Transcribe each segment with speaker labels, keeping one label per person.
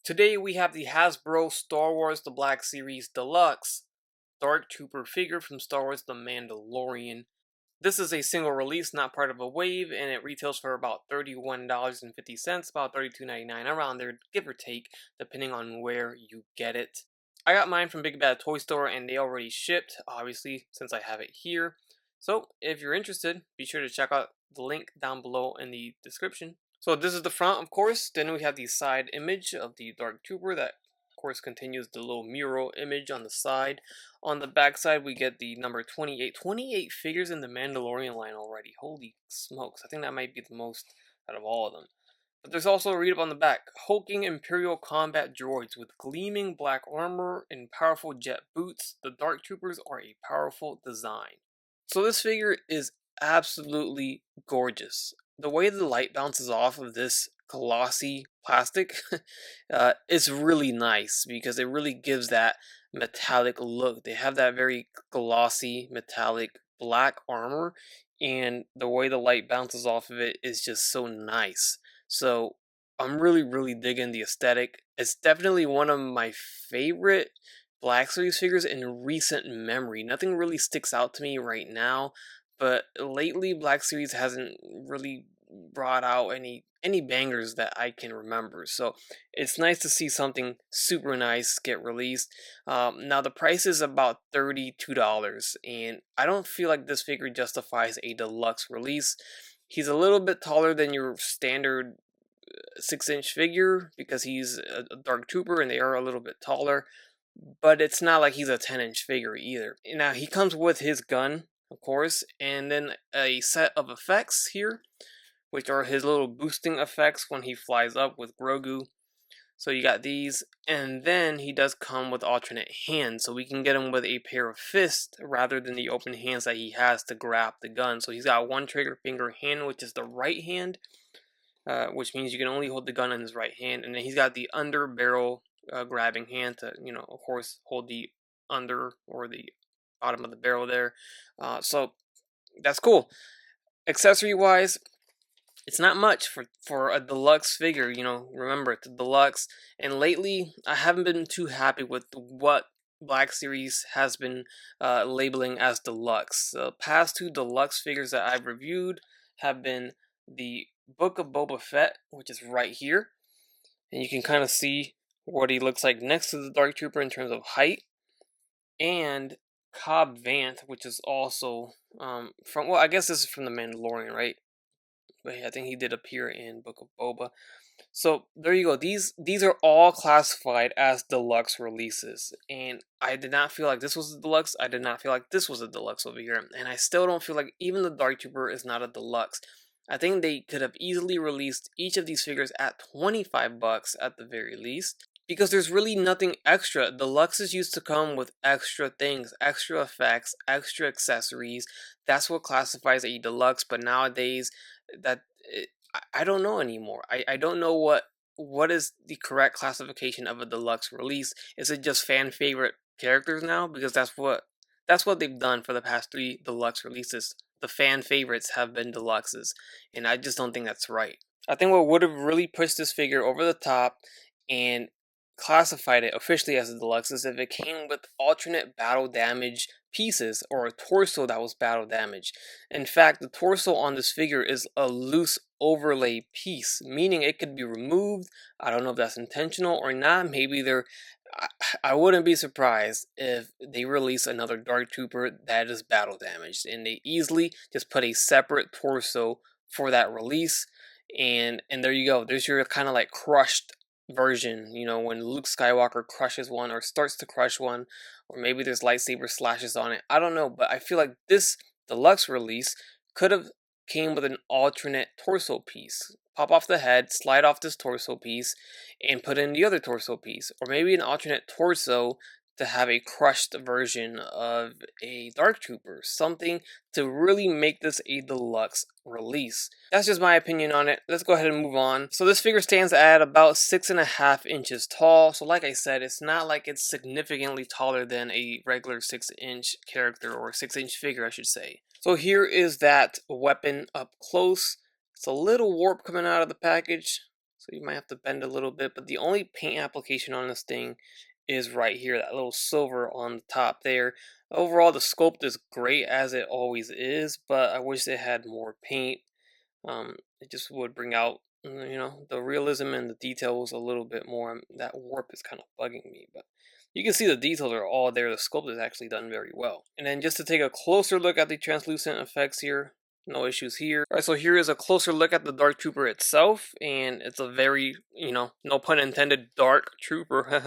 Speaker 1: Today we have the Hasbro Star Wars The Black Series Deluxe Darktrooper figure from Star Wars The Mandalorian. This is a single release, not part of a wave, and it retails for about $31.50, about $32.99, around there, give or take, depending on where you get it. I got mine from Big Bad Toy Store and they already shipped, obviously, since I have it here. So if you're interested, be sure to check out the link down below in the description. So this is the front, of course. Then we have the side image of the Dark Trooper that, of course, continues the little mural image on the side. On the back side, we get the number 28. 28 figures in the Mandalorian line already. Holy smokes. I think that might be the most out of all of them. But there's also a read up on the back. Hulking Imperial combat droids with gleaming black armor and powerful jet boots. The Dark Troopers are a powerful design. So this figure is absolutely gorgeous. The way the light bounces off of this glossy plastic is really nice because it really gives that metallic look. They have that very glossy metallic black armor, and the way the light bounces off of it is just so nice. So I'm really digging the aesthetic. It's definitely one of my favorite Black Series figures in recent memory. Nothing really sticks out to me right now, but lately Black Series hasn't really brought out any bangers that I can remember. So it's nice to see something super nice get released. Now the price is about $32, and I don't feel like this figure justifies a deluxe release. He's a little bit taller than your standard 6-inch figure because he's a Dark Trooper and they are a little bit taller, but it's not like he's a 10-inch figure either. Now he comes with his gun, of course, and then a set of effects here, which are his little boosting effects when he flies up with Grogu. So you got these, and then he does come with alternate hands, so we can get him with a pair of fists rather than the open hands that he has to grab the gun. So he's got one trigger finger hand, which is the right hand, which means you can only hold the gun in his right hand, and then he's got the under barrel grabbing hand to, of course, hold the under or the bottom of the barrel there. So that's cool. Accessory wise, it's not much for a deluxe figure. Remember, it's a deluxe, and lately I haven't been too happy with what Black Series has been labeling as deluxe. The past two deluxe figures that I've reviewed have been the Book of Boba Fett, which is right here, and you can kind of see what he looks like next to the Dark Trooper in terms of height, and Cobb Vanth, which is also from, well, I guess this is from the Mandalorian, right? But I think he did appear in Book of Boba. So there you go. These are all classified as deluxe releases, and I did not feel like this was a deluxe. I did not feel like this was a deluxe over here, and I still don't feel like even the Dark Trooper is not a deluxe. I think they could have easily released each of these figures at $25 at the very least, because there's really nothing extra. Deluxes used to come with extra things, extra effects, extra accessories. That's what classifies a deluxe. But nowadays, I don't know anymore. I don't know what is the correct classification of a deluxe release. Is it just fan favorite characters now? Because that's what they've done for the past three deluxe releases. The fan favorites have been deluxes, and I just don't think that's right. I think what would have really pushed this figure over the top and classified it officially as a deluxe is if it came with alternate battle damage pieces or a torso that was battle damaged. In fact, the torso on this figure is a loose overlay piece, meaning it could be removed. I don't know if that's intentional or not. Maybe I wouldn't be surprised if they release another Dark Trooper that is battle damaged, and they easily just put a separate torso for that release. And there you go. There's your kind of like crushed version, when Luke Skywalker crushes one or starts to crush one, or maybe there's lightsaber slashes on it. I don't know, but I feel like this deluxe release could have came with an alternate torso piece. Pop off the head, slide off this torso piece, and put in the other torso piece, or maybe an alternate torso to have a crushed version of a Dark Trooper, something to really make this a deluxe release. That's just my opinion on it. Let's go ahead and move on. So this figure stands at about 6.5 inches tall. So like I said, it's not like it's significantly taller than a regular 6-inch character, or 6-inch figure, I should say. So here is that weapon up close. It's a little warp coming out of the package, So you might have to bend a little bit, but the only paint application on this thing is right here, that little silver on the top there. Overall, the sculpt is great as it always is, but I wish it had more paint. It just would bring out, the realism and the details a little bit more. That warp is kind of bugging me, but you can see the details are all there. The sculpt is actually done very well. And then just to take a closer look at the translucent effects here, no issues here. Alright, so here is a closer look at the Dark Trooper itself, and it's a very, no pun intended, dark trooper.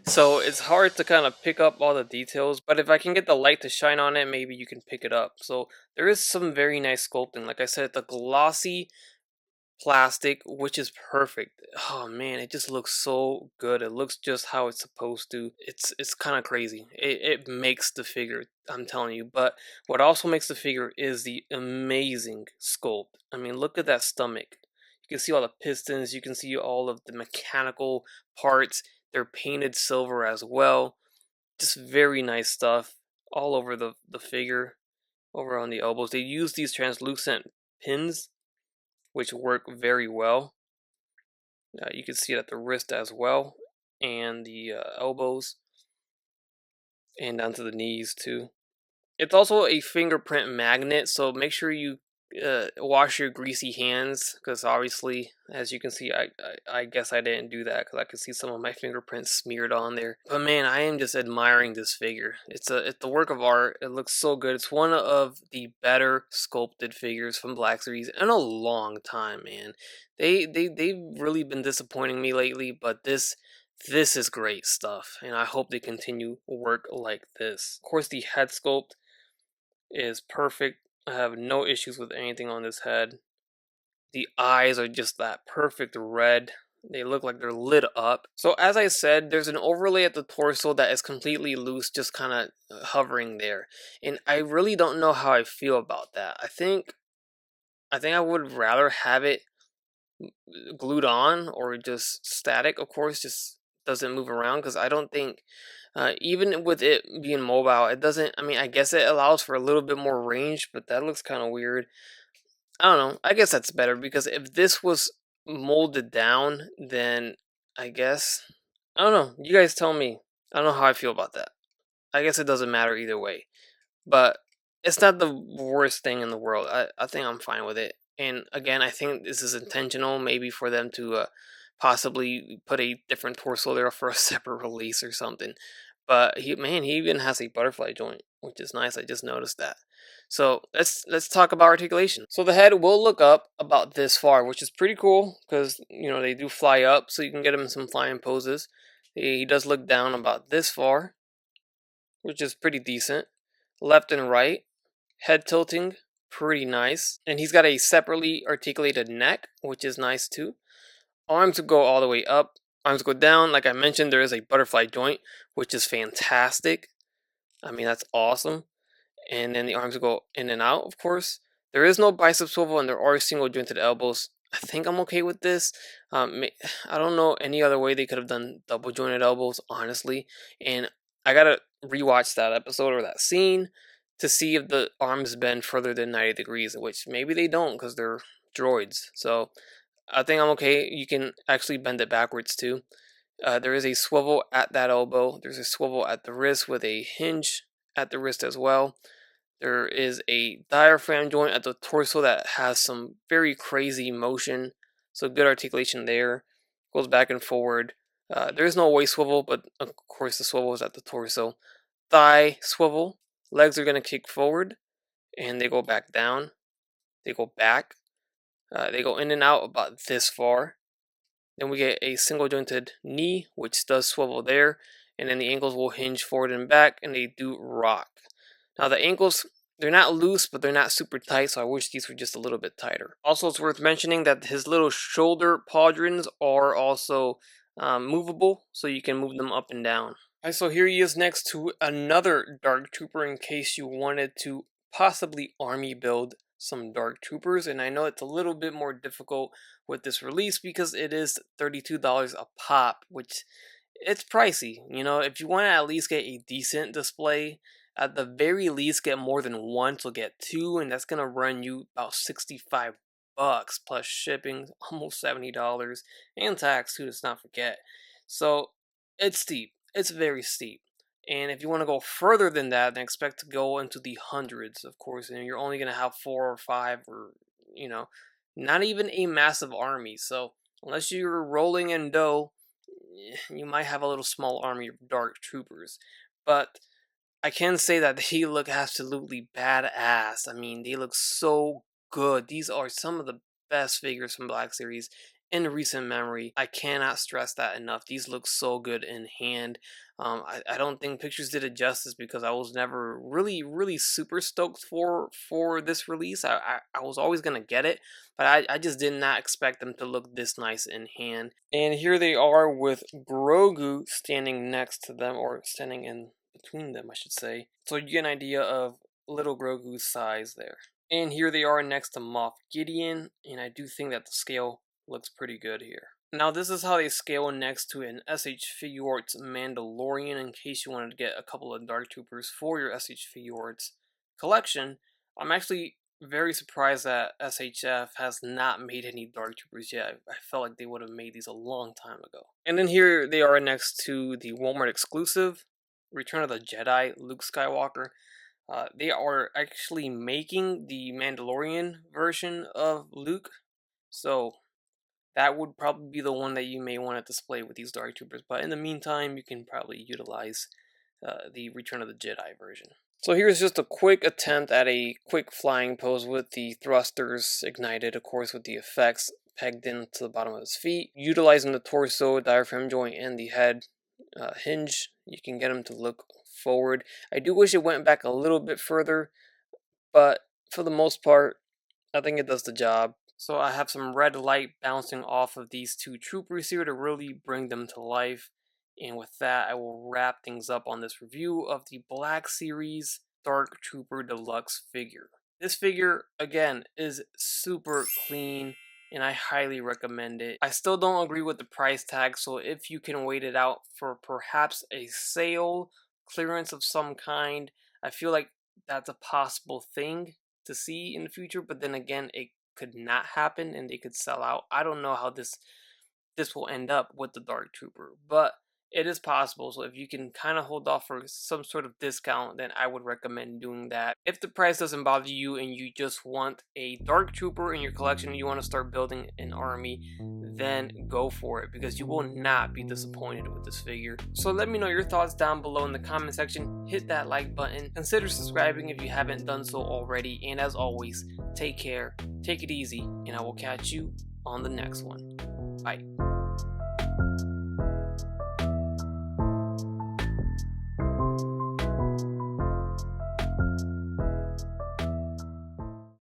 Speaker 1: So it's hard to kind of pick up all the details, but if I can get the light to shine on it, maybe you can pick it up. So there is some very nice sculpting. Like I said, the glossy plastic, which is perfect. Oh man, it just looks so good. It looks just how it's supposed to. It's kind of crazy. It makes the figure, I'm telling you. But what also makes the figure is the amazing sculpt. I mean, look at that stomach. You can see all the pistons. You can see all of the mechanical parts. They're painted silver as well. Just very nice stuff all over the figure. Over on the elbows, they use these translucent pins, which work very well. You can see it at the wrist as well, and the elbows, and down to the knees too. It's also a fingerprint magnet, so make sure you wash your greasy hands, because obviously, as you can see, I guess I didn't do that because I could see some of my fingerprints smeared on there. But man, I am just admiring this figure. It's a work of art. It looks so good. It's one of the better sculpted figures from Black Series in a long time, man. They've really been disappointing me lately, but this is great stuff, and I hope they continue work like this. Of course, the head sculpt is perfect. I have no issues with anything on this head. The eyes are just that perfect red. They look like they're lit up. So as I said, there's an overlay at the torso that is completely loose, just kind of hovering there. And I really don't know how I feel about that. I think I would rather have it glued on or just static, of course, just doesn't move around, because I don't think even with it being mobile, it doesn't. I mean, I guess it allows for a little bit more range, but that looks kind of weird. I don't know. I guess that's better, because if this was molded down, then I guess I don't know. You guys tell me. I don't know how I feel about that. I guess it doesn't matter either way. But it's not the worst thing in the world. I think I'm fine with it. And again, I think this is intentional, maybe for them to possibly put a different torso there for a separate release or something. But he even has a butterfly joint, which is nice. I just noticed that. So let's talk about articulation. So the head will look up about this far, which is pretty cool, because they do fly up, so you can get him in some flying poses. He does look down about this far, which is pretty decent. Left and right, head tilting, pretty nice. And he's got a separately articulated neck, which is nice too. Arms go all the way up, arms go down. Like I mentioned, there is a butterfly joint, which is fantastic. I mean, that's awesome. And then the arms go in and out, of course. There is no bicep swivel, and there are single jointed elbows. I think I'm okay with this. I don't know any other way they could have done double jointed elbows, honestly. And I gotta rewatch that episode or that scene to see if the arms bend further than 90 degrees, which maybe they don't, because they're droids. So I think I'm okay. You can actually bend it backwards too. There is a swivel at that elbow. There's a swivel at the wrist with a hinge at the wrist as well. There is a diaphragm joint at the torso that has some very crazy motion. So good articulation there. Goes back and forward. There is no waist swivel, but of course the swivel is at the torso. Thigh swivel. Legs are going to kick forward, and they go back down. They go back. They go in and out about this far. Then we get a single jointed knee, which does swivel there. And then the ankles will hinge forward and back, and they do rock. Now the ankles, they're not loose, but they're not super tight, so I wish these were just a little bit tighter. Also, it's worth mentioning that his little shoulder pauldrons are also movable, so you can move them up and down. Alright, so here he is next to another Dark Trooper, in case you wanted to possibly army build some Dark Troopers. And I know it's a little bit more difficult with this release because it is $32 a pop, which it's pricey. If you want to at least get a decent display, at the very least get more than one, so get two, and that's gonna run you about $65 bucks plus shipping, almost $70, and tax too, let's not forget. So it's steep. It's very steep. And if you want to go further than that, then expect to go into the hundreds, of course, and you're only going to have 4 or 5 or, you know, not even a massive army. So unless you're rolling in dough, you might have a little small army of Dark Troopers. But I can say that they look absolutely badass. I mean, they look so good. These are some of the best figures from Black Series in recent memory. I cannot stress that enough. These look so good in hand. I don't think pictures did it justice because I was never really super stoked for this release. I was always gonna get it, but I just did not expect them to look this nice in hand. And here they are with Grogu standing next to them, or standing in between them, I should say. So you get an idea of little Grogu's size there. And here they are next to Moff Gideon, and I do think that the scale looks pretty good here. Now this is how they scale next to an SH Figuarts Mandalorian, in case you wanted to get a couple of Dark Troopers for your SH Figuarts collection. I'm actually very surprised that SHF has not made any Dark Troopers yet. I felt like they would have made these a long time ago. And then here they are next to the Walmart exclusive Return of the Jedi Luke Skywalker. They are actually making the Mandalorian version of Luke, so that would probably be the one that you may want to display with these Dark Troopers. But in the meantime, you can probably utilize the Return of the Jedi version. So here's just a quick attempt at a quick flying pose with the thrusters ignited, of course, with the effects pegged into the bottom of his feet. Utilizing the torso, diaphragm joint, and the head hinge, you can get him to look forward. I do wish it went back a little bit further, but for the most part, I think it does the job. So I have some red light bouncing off of these two troopers here to really bring them to life. And with that, I will wrap things up on this review of the Black Series Dark Trooper Deluxe figure. This figure, again, is super clean, and I highly recommend it. I still don't agree with the price tag, so if you can wait it out for perhaps a sale, clearance of some kind, I feel like that's a possible thing to see in the future, but then again, it could not happen and they could sell out. I don't know how this will end up with the Dark Trooper, but it is possible. So if you can kind of hold off for some sort of discount, then I would recommend doing that. If the price doesn't bother you and you just want a Dark Trooper in your collection and you want to start building an army, then go for it, because you will not be disappointed with this figure. So let me know your thoughts down below in the comment section. Hit that like button, consider subscribing if you haven't done so already, and as always, take care, take it easy, and I will catch you on the next one. Bye.